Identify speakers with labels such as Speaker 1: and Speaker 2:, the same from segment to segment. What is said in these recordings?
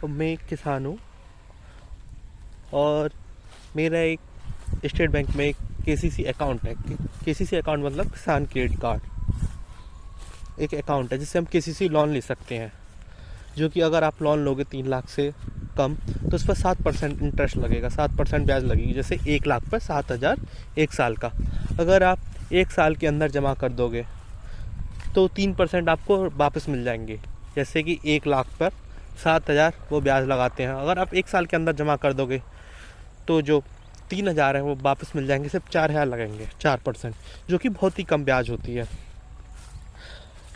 Speaker 1: मैं एक किसान हूँ और मेरा एक स्टेट बैंक में एक केसीसी अकाउंट है। केसीसी अकाउंट मतलब किसान क्रेडिट कार्ड, एक अकाउंट है जिससे हम केसीसी लोन ले सकते हैं, जो कि अगर आप लोन लोगे 3 लाख से कम तो उस पर 7% इंटरेस्ट लगेगा, 7% ब्याज लगेगी। जैसे 1 लाख पर 7,000 एक साल का। अगर आप 1 साल के अंदर जमा कर दोगे तो 3% आपको वापस मिल जाएंगे। जैसे कि 1 लाख पर 7,000 वो ब्याज लगाते हैं, अगर आप 1 साल के अंदर जमा कर दोगे तो जो 3,000 है वो वापस मिल जाएंगे, सिर्फ 4,000 लगेंगे, 4%, जो कि बहुत ही कम ब्याज होती है।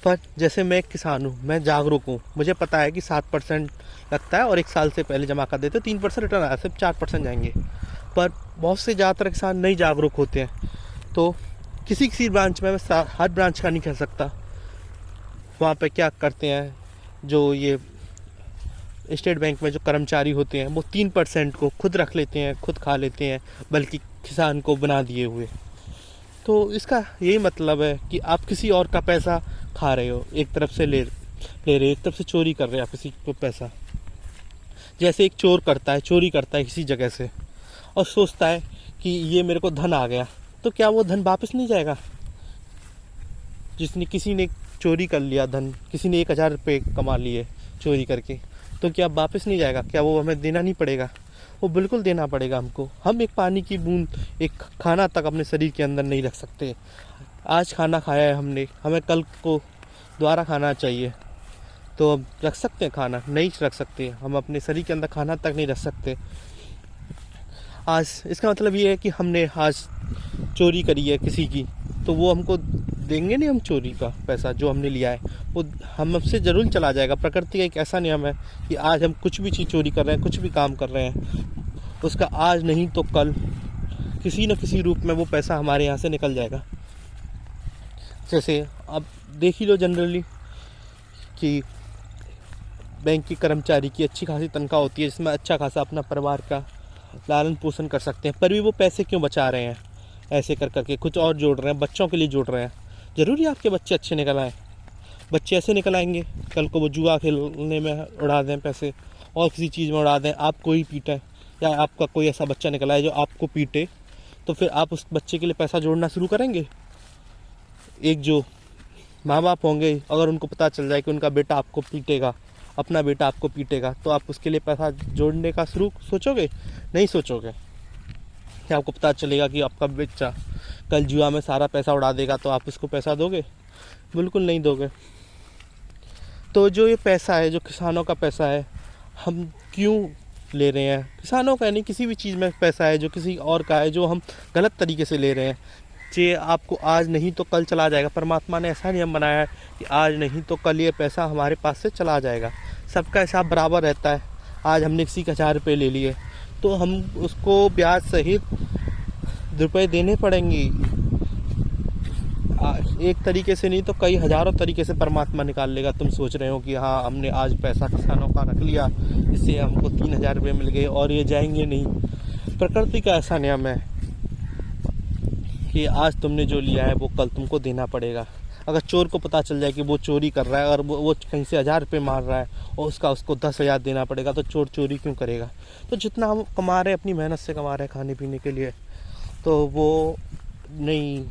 Speaker 1: पर जैसे मैं एक किसान हूँ, मैं जागरूक हूँ, मुझे पता है कि 7% लगता है और 1 साल से पहले जमा कर देते तो 3% रिटर्न आया, सिर्फ 4% जाएंगे। पर बहुत से ज़्यादातर किसान नहीं जागरूक होते हैं, तो किसी किसी ब्रांच में, मैं हर ब्रांच का नहीं कह सकता, वहाँ पे क्या करते हैं, जो ये स्टेट बैंक में जो कर्मचारी होते हैं वो 3% को खुद रख लेते हैं, खुद खा लेते हैं, बल्कि किसान को बना दिए हुए। तो इसका यही मतलब है कि आप किसी और का पैसा खा रहे हो, एक तरफ से ले रहे हो, एक तरफ से चोरी कर रहे हो आप किसी को पैसा। जैसे एक चोर करता है, चोरी करता है किसी जगह से और सोचता है कि ये मेरे को धन आ गया, तो क्या वो धन वापस नहीं जाएगा? किसी ने चोरी कर लिया धन, किसी ने 1,000 रुपये कमा लिए चोरी करके, तो क्या वापस नहीं जाएगा? क्या वो हमें देना नहीं पड़ेगा? वो बिल्कुल देना पड़ेगा हमको। हम एक पानी की बूंद, एक खाना तक अपने शरीर के अंदर नहीं रख सकते। आज खाना खाया है हमने, हमें कल को दोबारा खाना चाहिए, तो अब रख सकते हैं खाना? नहीं रख सकते। हम अपने शरीर के अंदर खाना तक नहीं रख सकते। आज इसका मतलब ये है कि हमने आज चोरी करी है किसी की, तो वो हमको देंगे नहीं। हम चोरी का पैसा जो हमने लिया है वो हमसे ज़रूर चला जाएगा। प्रकृति का एक ऐसा नियम है कि आज हम कुछ भी चीज़ चोरी कर रहे हैं, कुछ भी काम कर रहे हैं, उसका आज नहीं तो कल किसी न किसी रूप में वो पैसा हमारे यहाँ से निकल जाएगा। जैसे अब देख ही लो जनरली कि बैंक की कर्मचारी की अच्छी खासी तनख्वाह होती है, जिसमें अच्छा खासा अपना परिवार का लालन पोषण कर सकते हैं, पर भी वो पैसे क्यों बचा रहे हैं? ऐसे कर करके कुछ और जोड़ रहे हैं, बच्चों के लिए जोड़ रहे हैं। ज़रूरी आपके बच्चे अच्छे निकल आए? बच्चे ऐसे निकल आएंगे, कल को वो जुआ खेलने में उड़ा दें पैसे, और किसी चीज़ में उड़ा दें, आपको ही पीटें, या आपका कोई ऐसा बच्चा निकल आए जो आपको पीटे, तो फिर आप उस बच्चे के लिए पैसा जोड़ना शुरू करेंगे? एक जो माँ बाप होंगे, अगर उनको पता चल जाए कि उनका बेटा आपको पीटेगा, अपना बेटा आपको पीटेगा, तो आप उसके लिए पैसा जोड़ने का शुरू सोचोगे? नहीं सोचोगे। क्या आपको पता चलेगा कि आपका बच्चा कल जुआ में सारा पैसा उड़ा देगा, तो आप उसको पैसा दोगे? बिल्कुल नहीं दोगे। तो जो ये पैसा है, जो किसानों का पैसा है, हम क्यों ले रहे हैं? किसानों का नहीं, किसी भी चीज़ में पैसा है जो किसी और का है, जो हम गलत तरीके से ले रहे हैं। ये आपको आज नहीं तो कल चला जाएगा। परमात्मा ने ऐसा नियम बनाया है कि आज नहीं तो कल ये पैसा हमारे पास से चला जाएगा। सबका हिसाब बराबर रहता है। आज हमने किसी का 1,000 रुपये ले लिए, तो हम उसको ब्याज सहित रुपए देने पड़ेंगे। एक तरीके से नहीं तो कई हज़ारों तरीके से परमात्मा निकाल लेगा। तुम सोच रहे हो कि हाँ, हमने आज पैसा किसानों का रख लिया, इससे हमको 3,000 रुपये मिल गए और ये जाएंगे नहीं। प्रकृति का ऐसा नियम है कि आज तुमने जो लिया है वो कल तुमको देना पड़ेगा। अगर चोर को पता चल जाए कि वो चोरी कर रहा है और वो कहीं से 1,000 रुपये मार रहा है और उसको 10,000 देना पड़ेगा, तो चोर चोरी क्यों करेगा? तो जितना हम कमा रहे हैं, अपनी मेहनत से कमा रहे हैं खाने पीने के लिए, तो वो नहीं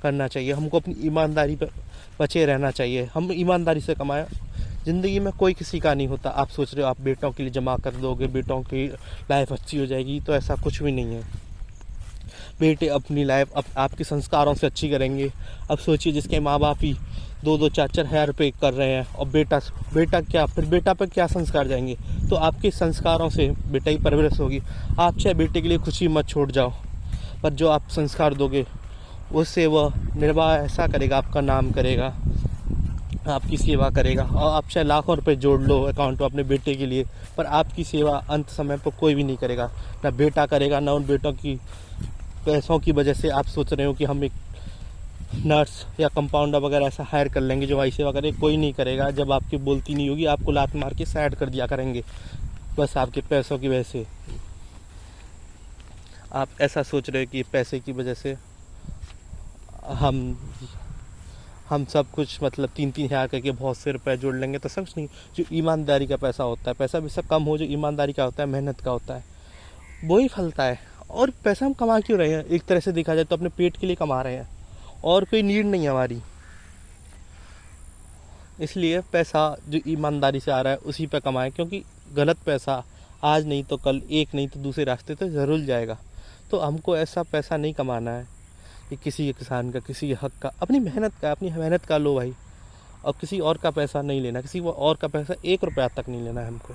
Speaker 1: करना चाहिए। हमको अपनी ईमानदारी पर बचे रहना चाहिए। हम ईमानदारी से कमाएं। ज़िंदगी में कोई किसी का नहीं होता। आप सोच रहे हो आप बेटों के लिए जमा कर दोगे, बेटों की लाइफ अच्छी हो जाएगी, तो ऐसा कुछ भी नहीं है। बेटे अपनी लाइफ आपके संस्कारों से अच्छी करेंगे। अब सोचिए, जिसके माँ बाप ही 2-2, 4-4 हज़ार रुपये कर रहे हैं और बेटा क्या, फिर बेटा पर क्या संस्कार जाएंगे? तो आपके संस्कारों से बेटा ही परवरिश होगी। आप चाहे बेटे के लिए खुशी मत छोड़ जाओ, पर जो आप संस्कार दोगे उससे वह निर्वाह ऐसा करेगा, आपका नाम करेगा, आपकी सेवा करेगा। और आप चाहे लाखों रुपए जोड़ लो अकाउंट में अपने बेटे के लिए, पर आपकी सेवा अंत समय पर कोई भी नहीं करेगा। ना बेटा करेगा, ना उन बेटों की पैसों की वजह से आप सोच रहे हो कि हम एक नर्स या कंपाउंडर वगैरह ऐसा हायर कर लेंगे जो भाई सेवा करे। कोई नहीं करेगा। जब आपकी बोलती नहीं होगी, आपको लात मार के साइड कर दिया करेंगे, बस आपके पैसों की वजह से। आप ऐसा सोच रहे हो कि पैसे की वजह से हम हम सब कुछ मतलब 3-3 हज़ार करके बहुत से रुपए जोड़ लेंगे तो सब नहीं। जो ईमानदारी का पैसा होता है, पैसा भी सब कम हो, जो ईमानदारी का होता है, मेहनत का होता है, वो ही फलता है। और पैसा हम कमा क्यों रहे हैं? एक तरह से देखा जाए तो अपने पेट के लिए कमा रहे हैं, और कोई नीड नहीं है हमारी। इसलिए पैसा जो ईमानदारी से आ रहा है उसी पे कमाएं, क्योंकि गलत पैसा आज नहीं तो कल, एक नहीं तो दूसरे रास्ते तो ज़रूर जाएगा। तो हमको ऐसा पैसा नहीं कमाना है कि किसी के किसान का, किसी के हक का, अपनी मेहनत का लो भाई। और किसी और का पैसा नहीं लेना, किसी और का पैसा 1 रुपया तक नहीं लेना है हमको।